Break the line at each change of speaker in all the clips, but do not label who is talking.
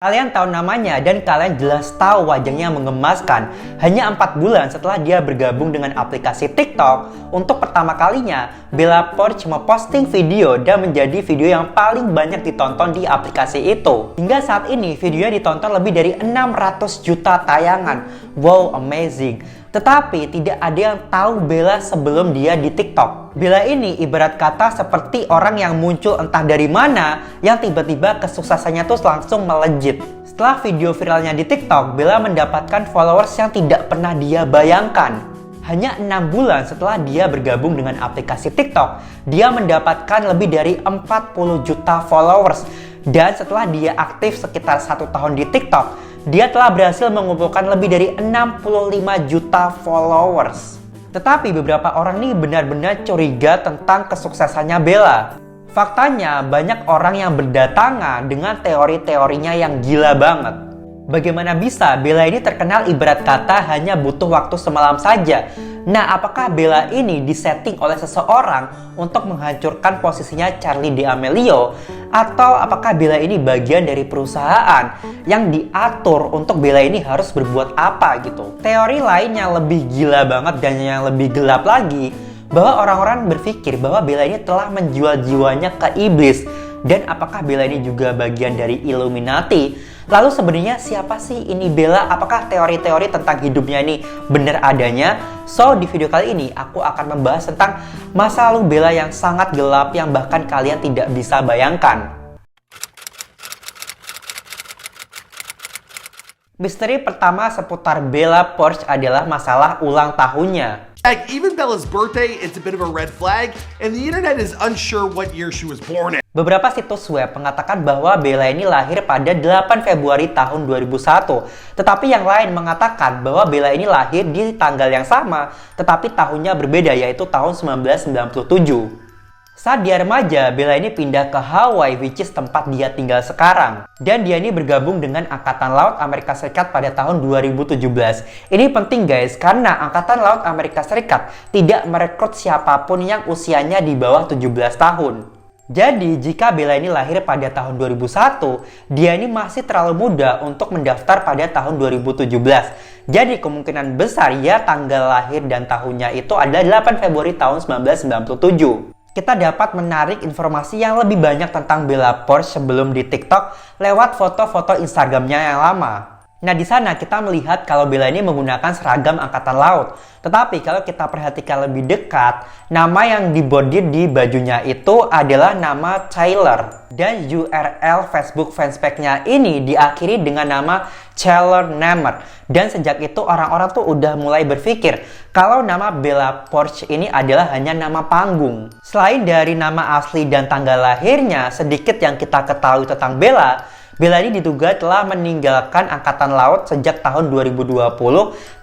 Kalian tahu namanya dan kalian jelas tahu wajahnya yang mengemaskan. Hanya 4 bulan setelah dia bergabung dengan aplikasi TikTok, untuk pertama kalinya Bella Poarch memposting video dan menjadi video yang paling banyak ditonton di aplikasi itu. Hingga saat ini videonya ditonton lebih dari 600 juta tayangan. Wow, amazing. Tetapi tidak ada yang tahu Bella sebelum dia di TikTok. Bella ini ibarat kata seperti orang yang muncul entah dari mana, yang tiba-tiba kesuksesannya tuh langsung melejit. Setelah video viralnya di TikTok, Bella mendapatkan followers yang tidak pernah dia bayangkan. Hanya 6 bulan setelah dia bergabung dengan aplikasi TikTok, dia mendapatkan lebih dari 40 juta followers. Dan setelah dia aktif sekitar 1 tahun di TikTok, dia telah berhasil mengumpulkan lebih dari 65 juta followers. Tetapi beberapa orang nih benar-benar curiga tentang kesuksesannya Bella. Faktanya banyak orang yang berdatangan dengan teori-teorinya yang gila banget. Bagaimana bisa Bella ini terkenal ibarat kata hanya butuh waktu semalam saja? Nah, apakah Bella ini disetting oleh seseorang untuk menghancurkan posisinya Charli D'Amelio? Atau apakah Bella ini bagian dari perusahaan yang diatur untuk Bella ini harus berbuat apa gitu? Teori lain yang lebih gila banget dan yang lebih gelap lagi, bahwa orang-orang berpikir bahwa Bella ini telah menjual jiwanya ke iblis. Dan apakah Bella ini juga bagian dari Illuminati? Lalu sebenarnya siapa sih ini Bella? Apakah teori-teori tentang hidupnya ini benar adanya? So, di video kali ini aku akan membahas tentang masa lalu Bella yang sangat gelap yang bahkan kalian tidak bisa bayangkan. Misteri pertama seputar Bella Poarch adalah masalah ulang tahunnya.
Even Bella's birthday, it's a bit of a red flag, and the internet is unsure what year she was born in.
Beberapa situs web mengatakan bahwa Bella ini lahir pada 8 Februari tahun 2001. Tetapi yang lain mengatakan bahwa Bella ini lahir di tanggal yang sama, tetapi tahunnya berbeda, yaitu tahun 1997. Saat dia remaja, Bella ini pindah ke Hawaii, which is tempat dia tinggal sekarang. Dan dia ini bergabung dengan Angkatan Laut Amerika Serikat pada tahun 2017. Ini penting guys, karena Angkatan Laut Amerika Serikat tidak merekrut siapapun yang usianya di bawah 17 tahun. Jadi, jika Bella ini lahir pada tahun 2001, dia ini masih terlalu muda untuk mendaftar pada tahun 2017. Jadi, kemungkinan besar ya tanggal lahir dan tahunnya itu adalah 8 Februari tahun 1997. Kita dapat menarik informasi yang lebih banyak tentang Bella Poarch sebelum di TikTok lewat foto-foto Instagramnya yang lama. Nah, di sana kita melihat kalau Bella ini menggunakan seragam Angkatan Laut. Tetapi kalau kita perhatikan lebih dekat, nama yang dibordir di bajunya itu adalah nama Tyler. Dan URL Facebook fanspage-nya ini diakhiri dengan nama Tyler Nemeth. Dan sejak itu orang-orang tuh udah mulai berpikir kalau nama Bella Poarch ini adalah hanya nama panggung. Selain dari nama asli dan tanggal lahirnya, sedikit yang kita ketahui tentang Bella ini diduga telah meninggalkan Angkatan Laut sejak tahun 2020,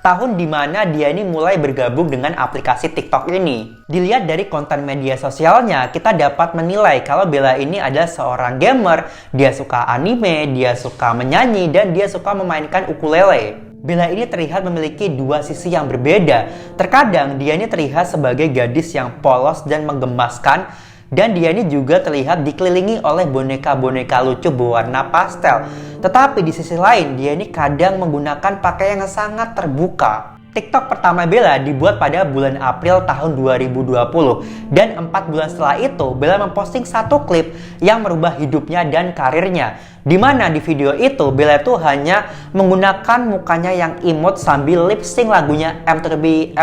tahun dimana dia ini mulai bergabung dengan aplikasi TikTok ini. Dilihat dari konten media sosialnya, kita dapat menilai kalau Bella ini adalah seorang gamer, dia suka anime, dia suka menyanyi, dan dia suka memainkan ukulele. Bella ini terlihat memiliki dua sisi yang berbeda. Terkadang dia ini terlihat sebagai gadis yang polos dan menggemaskan, dan dia ini juga terlihat dikelilingi oleh boneka-boneka lucu berwarna pastel. Tetapi di sisi lain, dia ini kadang menggunakan pakaian yang sangat terbuka. TikTok pertama Bella dibuat pada bulan April tahun 2020. Dan 4 bulan setelah itu, Bella memposting satu klip yang merubah hidupnya dan karirnya. Dimana di video itu, Bella itu hanya menggunakan mukanya yang imut sambil lip sync lagunya M2B.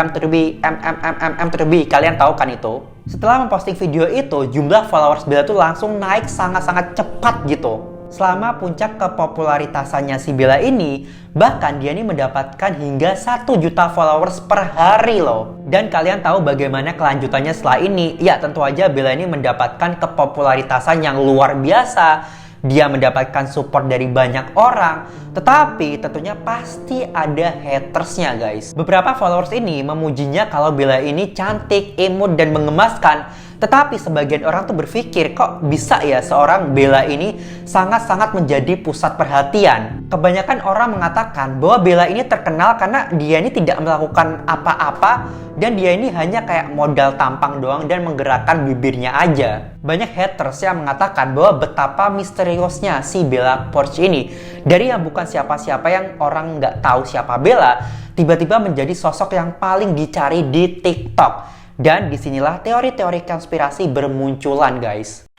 Kalian tahu kan itu? Setelah memposting video itu, jumlah followers Bella tuh langsung naik sangat-sangat cepat gitu. Selama puncak kepopularitasannya si Bella ini, bahkan dia ini mendapatkan hingga 1 juta followers per hari loh. Dan kalian tahu bagaimana kelanjutannya setelah ini? Ya, tentu aja Bella ini mendapatkan kepopularitasan yang luar biasa. Dia mendapatkan support dari banyak orang, tetapi tentunya pasti ada hatersnya guys. Beberapa followers ini memujinya kalau Bella ini cantik, imut, dan mengemaskan. Tetapi sebagian orang tuh berpikir, kok bisa ya seorang Bella ini sangat-sangat menjadi pusat perhatian. Kebanyakan orang mengatakan bahwa Bella ini terkenal karena dia ini tidak melakukan apa-apa dan dia ini hanya kayak modal tampang doang dan menggerakkan bibirnya aja. Banyak haters yang mengatakan bahwa betapa misteriusnya si Bella Poarch ini. Dari yang bukan siapa-siapa yang orang nggak tahu siapa Bella, tiba-tiba menjadi sosok yang paling dicari di TikTok. Dan disinilah teori-teori konspirasi bermunculan, guys.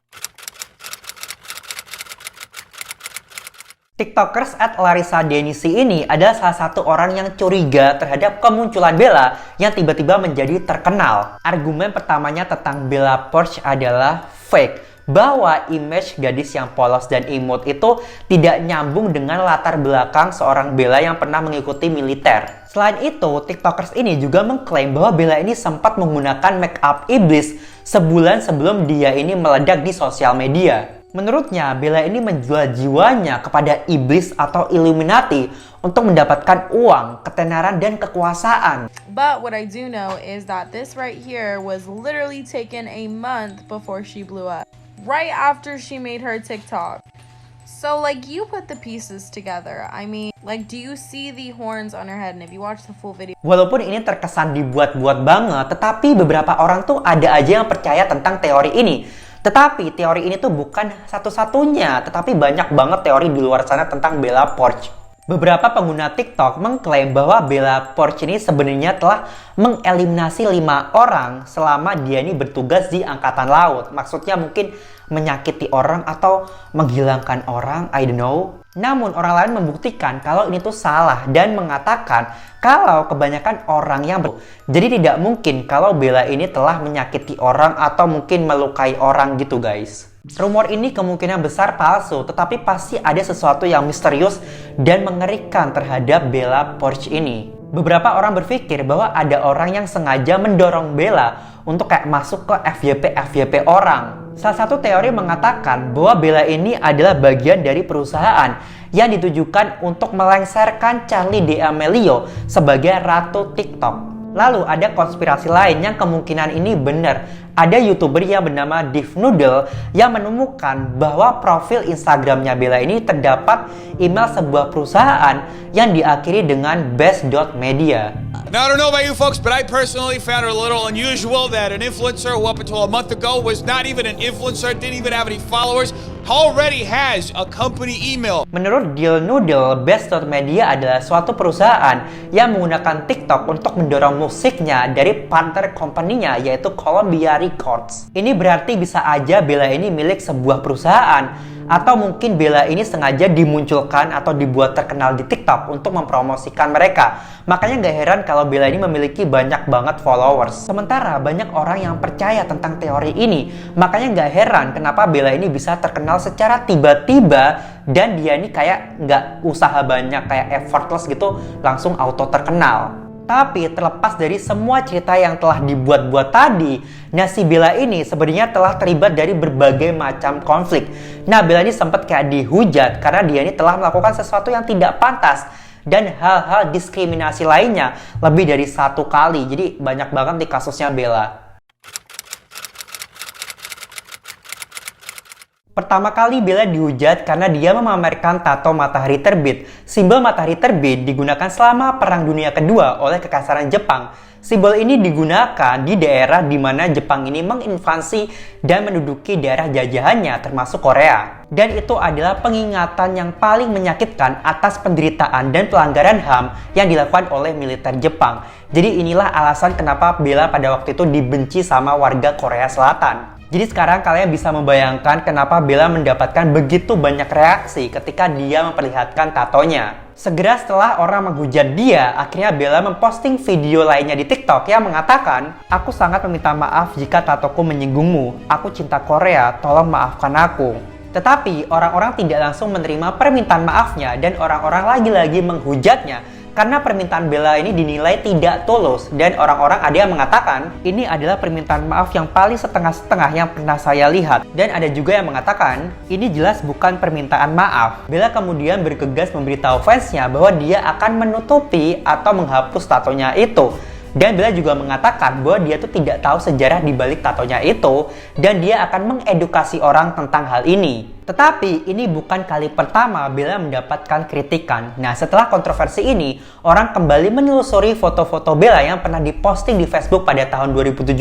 TikTokers @LarissaDenisi ini adalah salah satu orang yang curiga terhadap kemunculan Bella yang tiba-tiba menjadi terkenal. Argumen pertamanya tentang Bella Poarch adalah fake. Bahwa image gadis yang polos dan imut itu tidak nyambung dengan latar belakang seorang Bella yang pernah mengikuti militer. Selain itu, TikTokers ini juga mengklaim bahwa Bella ini sempat menggunakan make up iblis sebulan sebelum dia ini meledak di sosial media. Menurutnya, Bella ini menjual jiwanya kepada iblis atau Illuminati untuk mendapatkan uang, ketenaran, dan kekuasaan.
But what I do know is that this right here was literally taken a month before she blew up. Right after she made her TikTok. So like you put the pieces together. I mean, like do you see the horns on her head? And if you watch the full video.
Walaupun ini terkesan dibuat-buat banget, tetapi beberapa orang tuh ada aja yang percaya tentang teori ini. Tetapi teori ini tuh bukan satu-satunya, tetapi banyak banget teori di luar sana tentang Bella Poarch. Beberapa pengguna TikTok mengklaim bahwa Bella Poarch ini sebenarnya telah mengeliminasi 5 orang selama dia ini bertugas di Angkatan Laut. Maksudnya mungkin menyakiti orang atau menghilangkan orang, I don't know. Namun orang lain membuktikan kalau ini tuh salah dan mengatakan kalau kebanyakan orang yang jadi tidak mungkin kalau Bella ini telah menyakiti orang atau mungkin melukai orang gitu, guys. Rumor ini kemungkinan besar palsu, tetapi pasti ada sesuatu yang misterius dan mengerikan terhadap Bella Poarch ini. Beberapa orang berpikir bahwa ada orang yang sengaja mendorong Bella untuk kayak masuk ke FYP orang. Salah satu teori mengatakan bahwa Bella ini adalah bagian dari perusahaan yang ditujukan untuk melengsarkan Charli D'Amelio sebagai ratu TikTok. Lalu ada konspirasi lain yang kemungkinan ini benar. Ada YouTuber yang bernama Divnoodle yang menemukan bahwa profil Instagramnya Bella ini terdapat email sebuah perusahaan yang diakhiri dengan best.media.
Now, I don't know about you folks, but I personally found it a little unusual that an influencer who up until a month ago was not even an influencer, didn't even have any followers, already has a company email.
Menurut Divnoodle, best.media adalah suatu perusahaan yang menggunakan TikTok untuk mendorong musiknya dari partner company-nya yaitu Columbia Records. Ini berarti bisa aja Bella ini milik sebuah perusahaan atau mungkin Bella ini sengaja dimunculkan atau dibuat terkenal di TikTok untuk mempromosikan mereka. Makanya gak heran kalau Bella ini memiliki banyak banget followers. Sementara banyak orang yang percaya tentang teori ini. Makanya gak heran kenapa Bella ini bisa terkenal secara tiba-tiba dan dia ini kayak gak usaha banyak, kayak effortless gitu, langsung auto terkenal. Tapi terlepas dari semua cerita yang telah dibuat-buat tadi, nah si Bella ini sebenarnya telah terlibat dari berbagai macam konflik. Nah Bella ini sempat kayak dihujat karena dia ini telah melakukan sesuatu yang tidak pantas dan hal-hal diskriminasi lainnya lebih dari 1 kali. Jadi banyak banget di kasusnya Bella. Pertama kali Bella dihujat karena dia memamerkan tato matahari terbit. Simbol matahari terbit digunakan selama Perang Dunia Kedua oleh Kekaisaran Jepang. Simbol ini digunakan di daerah di mana Jepang ini menginvasi dan menduduki daerah jajahannya termasuk Korea. Dan itu adalah pengingatan yang paling menyakitkan atas penderitaan dan pelanggaran HAM yang dilakukan oleh militer Jepang. Jadi inilah alasan kenapa Bella pada waktu itu dibenci sama warga Korea Selatan. Jadi sekarang kalian bisa membayangkan kenapa Bella mendapatkan begitu banyak reaksi ketika dia memperlihatkan tatonya. Segera setelah orang menghujat dia, akhirnya Bella memposting video lainnya di TikTok yang mengatakan, "Aku sangat meminta maaf jika tatoku menyinggungmu. Aku cinta Korea, tolong maafkan aku." Tetapi orang-orang tidak langsung menerima permintaan maafnya dan orang-orang lagi-lagi menghujatnya karena permintaan Bella ini dinilai tidak tulus dan orang-orang ada yang mengatakan ini adalah permintaan maaf yang paling setengah-setengah yang pernah saya lihat, dan ada juga yang mengatakan ini jelas bukan permintaan maaf. Bella kemudian bergegas memberitahu fansnya bahwa dia akan menutupi atau menghapus tatonya itu. Dan Bella juga mengatakan bahwa dia tuh tidak tahu sejarah di balik tatonya itu dan dia akan mengedukasi orang tentang hal ini. Tetapi ini bukan kali pertama Bella mendapatkan kritikan. Nah, setelah kontroversi ini, orang kembali menelusuri foto-foto Bella yang pernah diposting di Facebook pada tahun 2017,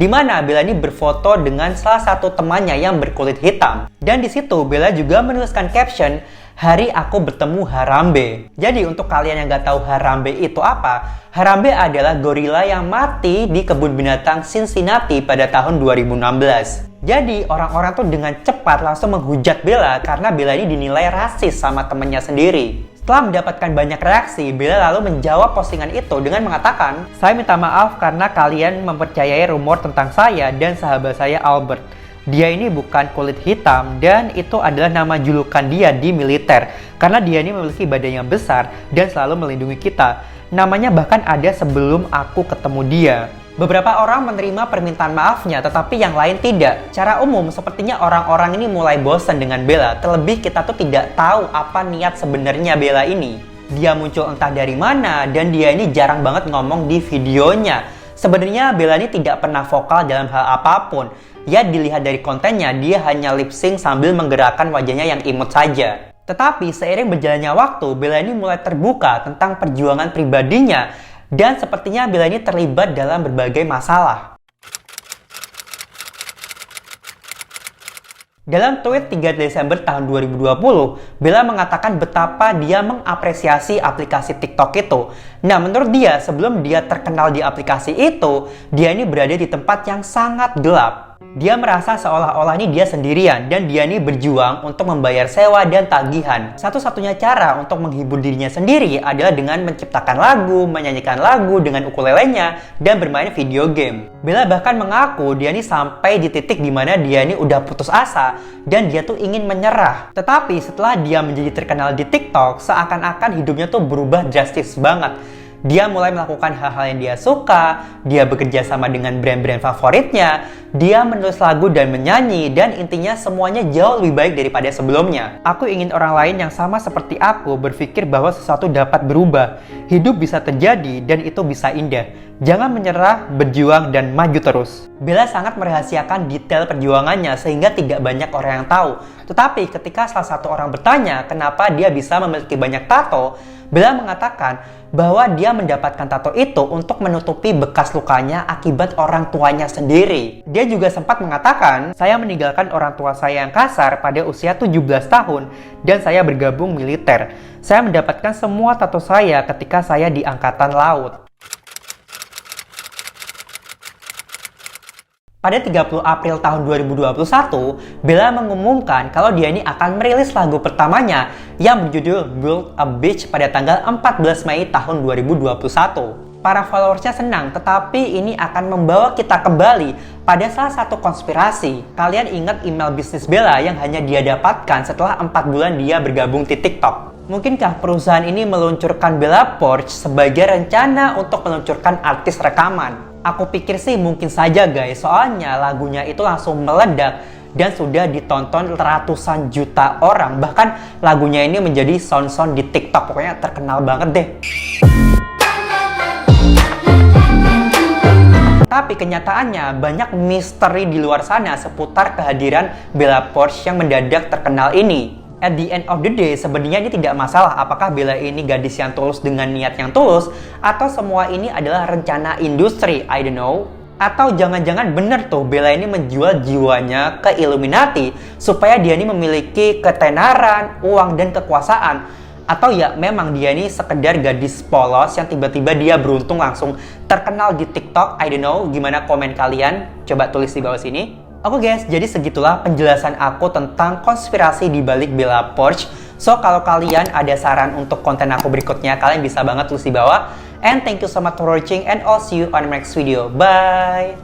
di mana Bella ini berfoto dengan salah satu temannya yang berkulit hitam. Dan di situ Bella juga menuliskan caption, "Hari aku bertemu Harambe." Jadi untuk kalian yang nggak tahu Harambe itu apa, Harambe adalah gorila yang mati di kebun binatang Cincinnati pada tahun 2016. Jadi orang-orang tuh dengan cepat langsung menghujat Bella karena Bella ini dinilai rasis sama temennya sendiri. Setelah mendapatkan banyak reaksi, Bella lalu menjawab postingan itu dengan mengatakan, "Saya minta maaf karena kalian mempercayai rumor tentang saya dan sahabat saya Albert. Dia ini bukan kulit hitam dan itu adalah nama julukan dia di militer karena dia ini memiliki badan yang besar dan selalu melindungi kita. Namanya bahkan ada sebelum aku ketemu dia." Beberapa orang menerima permintaan maafnya, tetapi yang lain tidak. Secara umum, sepertinya orang-orang ini mulai bosan dengan Bella. Terlebih kita tuh tidak tahu apa niat sebenarnya Bella ini. Dia muncul entah dari mana, dan dia ini jarang banget ngomong di videonya. Sebenarnya Bella ini tidak pernah vokal dalam hal apapun. Ya, dilihat dari kontennya, dia hanya lip sync sambil menggerakkan wajahnya yang imut saja. Tetapi seiring berjalannya waktu, Bella ini mulai terbuka tentang perjuangan pribadinya. Dan sepertinya Bella ini terlibat dalam berbagai masalah. Dalam tweet 3 Desember tahun 2020, Bella mengatakan betapa dia mengapresiasi aplikasi TikTok itu. Nah, menurut dia, sebelum dia terkenal di aplikasi itu, dia ini berada di tempat yang sangat gelap. Dia merasa seolah-olah ini dia sendirian dan dia ini berjuang untuk membayar sewa dan tagihan. Satu-satunya cara untuk menghibur dirinya sendiri adalah dengan menciptakan lagu, menyanyikan lagu dengan ukulelenya, dan bermain video game. Bella bahkan mengaku dia ini sampai di titik dimana dia ini udah putus asa dan dia tuh ingin menyerah. Tetapi setelah dia menjadi terkenal di TikTok, seakan-akan hidupnya tuh berubah drastis banget. Dia mulai melakukan hal-hal yang dia suka, dia bekerja sama dengan brand-brand favoritnya, dia menulis lagu dan menyanyi, dan intinya semuanya jauh lebih baik daripada sebelumnya. Aku ingin orang lain yang sama seperti aku berpikir bahwa sesuatu dapat berubah, hidup bisa terjadi, dan itu bisa indah. Jangan menyerah, berjuang, dan maju terus. Bella sangat merahasiakan detail perjuangannya sehingga tidak banyak orang yang tahu. Tetapi ketika salah satu orang bertanya kenapa dia bisa memiliki banyak tato, Bella mengatakan bahwa dia mendapatkan tato itu untuk menutupi bekas lukanya akibat orang tuanya sendiri. Dia juga sempat mengatakan, "Saya meninggalkan orang tua saya yang kasar pada usia 17 tahun dan saya bergabung militer. Saya mendapatkan semua tato saya ketika saya di Angkatan Laut." Pada 30 April tahun 2021, Bella mengumumkan kalau dia ini akan merilis lagu pertamanya yang berjudul Build a Beach pada tanggal 14 Mei tahun 2021. Para followersnya senang, tetapi ini akan membawa kita kembali pada salah satu konspirasi. Kalian ingat email bisnis Bella yang hanya dia dapatkan setelah 4 bulan dia bergabung di TikTok? Mungkinkah perusahaan ini meluncurkan Bella Poarch sebagai rencana untuk meluncurkan artis rekaman? Aku pikir sih mungkin saja guys, soalnya lagunya itu langsung meledak dan sudah ditonton ratusan juta orang. Bahkan lagunya ini menjadi sound-sound di TikTok, pokoknya terkenal banget deh. Tapi kenyataannya banyak misteri di luar sana seputar kehadiran Bella Poarch yang mendadak terkenal ini. At the end of the day, sebenarnya ini tidak masalah apakah Bella ini gadis yang tulus dengan niat yang tulus, atau semua ini adalah rencana industri, I don't know. Atau jangan-jangan bener tuh Bella ini menjual jiwanya ke Illuminati supaya dia ini memiliki ketenaran, uang, dan kekuasaan. Atau ya memang dia ini sekedar gadis polos yang tiba-tiba dia beruntung langsung terkenal di TikTok, I don't know. Gimana komen kalian? Coba tulis di bawah sini. Oke guys, jadi segitulah penjelasan aku tentang konspirasi di balik Bella Poarch. So, kalau kalian ada saran untuk konten aku berikutnya, kalian bisa banget tulis di bawah. And thank you so much for watching and I'll see you on the next video. Bye!